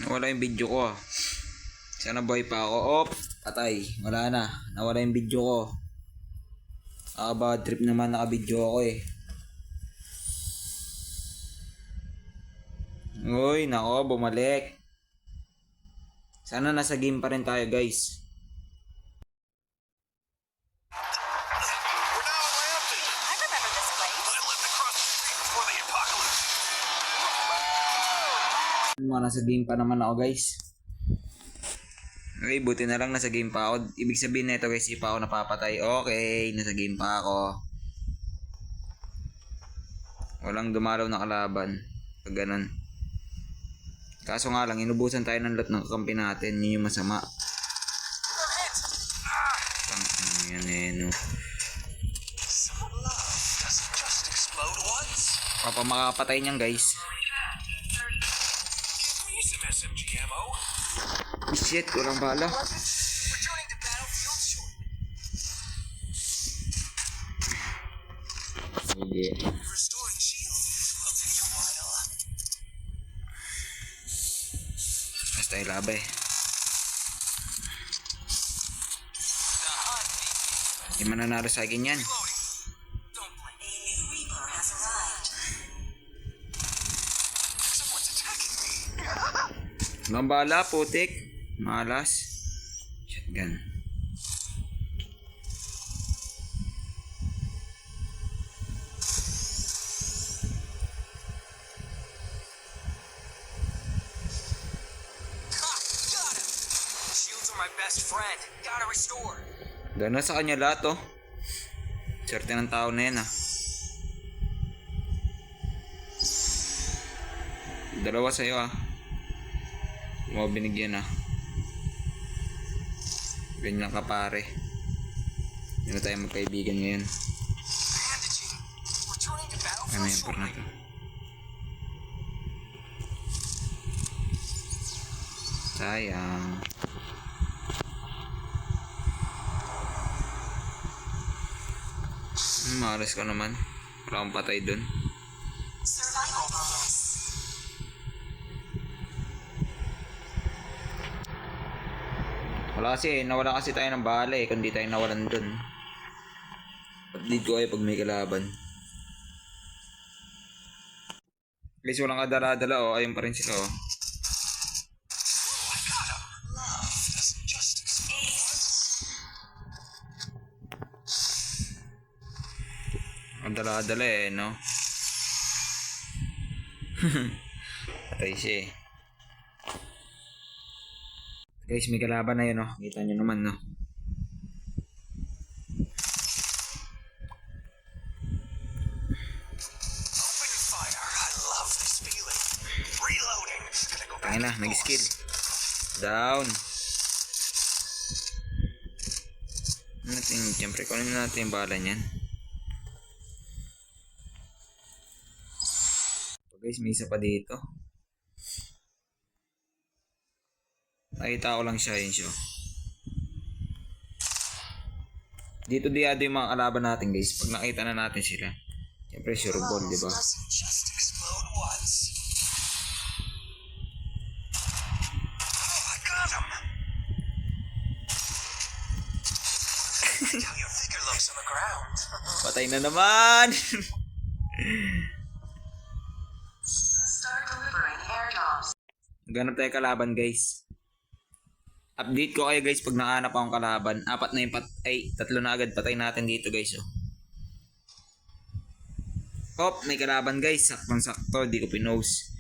Nawala yung video ko ah. Sana buhay pa ako. Op! Patay. Wala na. Nawala yung video ko. Bad trip naman naka-video ako eh. Uy, nako, bumalik. Sana nasa game pa rin tayo guys. Nasa game pa naman ako guys. Okay, buti na lang nasa game pa ako. Ibig sabihin na ito guys, di pa ako napapatay. Okay, nasa game pa ako. Walang dumalaw na kalaban. Pag ganun. Kaso nga lang, inubusan tayo ng lot ng kakampi natin. Yun yung masama. Yan eh, no. Papamakapatay niyan guys. Shit, kurang bala. Hindi. Basta ilaba eh. Hindi mananalo sa akin yan. Kurang bala, putik. Malas. Shotgun. Gana sa kanya lahat oh. Swerte ng tao na yan ah. Dalawa sa'yo ah. Mo binigyan ah. Ganyan ka pare. Hindi na tayo magkaibigan ngayon. Ano yan por na to? Sayang. Malas ka naman. Wala akong patay dun. Wala kasi, nawala kasi tayo ng bala eh, kung di tayo nawalan dun. Update ko ay pag may kalaban. Guys, walang kadala-dala oh, ayun pa rin sila oh. Ang dala-dala eh, no? Patay siya eh. Guys, may kalaban na yun, no? Kita nyo naman, no? Tayo na, nag-skill. Down. Siyempre, kunin natin yung bala niyan. Guys, may isa pa dito. Nakita ko lang siya, yun siya. Dito diado yung mga kalaban natin guys. Pag nakita na natin sila. Siyempre sure ball, di ba? Patay na naman. Ganap tayo kalaban guys. Update ko kayo guys pag nakahanap akong kalaban. Apat na yung tatlo na agad patay natin dito guys oh. Hop, may kalaban guys. Saktong sakto, di ko pinost.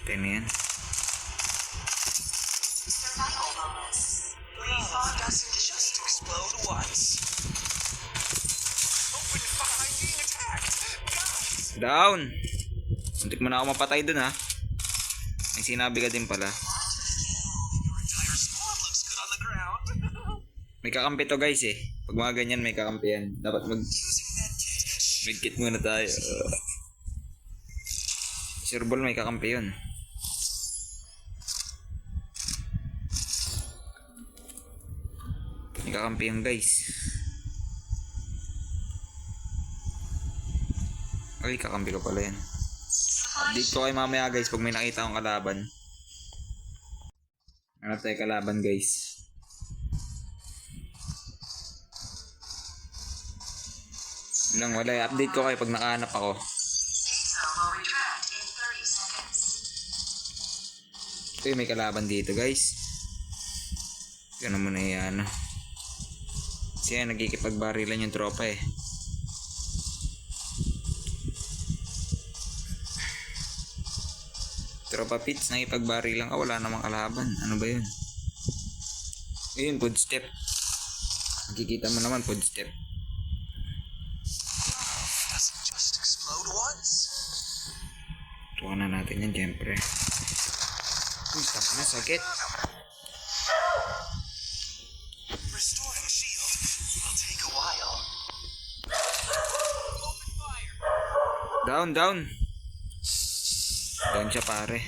Tayo na yan. Down. Muntik mo na ako mapatay dun ha. May sinabi ka din pala. May kakampi to guys eh. Pag mga ganyan may kakampi yan. Dapat medkit muna tayo. Sureball may kakampi yun. May kakampi yan guys. Ay, kakampi ka pala yan. Update ko kayo mamaya guys pag may nakita akong kalaban. Hanap tayo kalaban guys. Lang wala. Update ko kayo pag nakahanap ako. Ito may kalaban dito guys. Ganun mo na yan. Kasi yan nagkikipagbarilan yung tropa eh. Tropa pits, nakipagbarilan ka, wala namang kalaban. Ano ba yun? Ayun, footstep. Makikita mo naman, footstep. Tuwa na natin yan, syempre. Uy, stop na, sakit. Down, down. Down siya pare.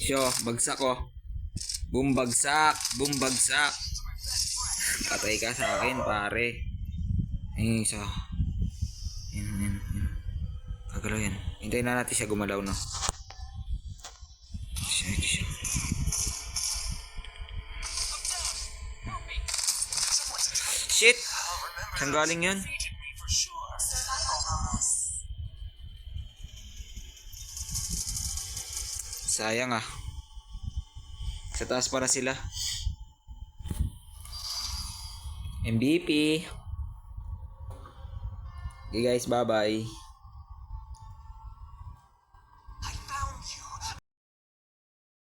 Siyo, bagsak oh. Boom bagsak, boom bagsak. Patay ka sa akin pare. Ay, isa. Yan. Kagalaw yan. Hintayin na natin siya gumalaw no. Siya. Shit! Saan galing yun? Sayang ah. Sa taas para sila. MVP. Okay guys, bye bye.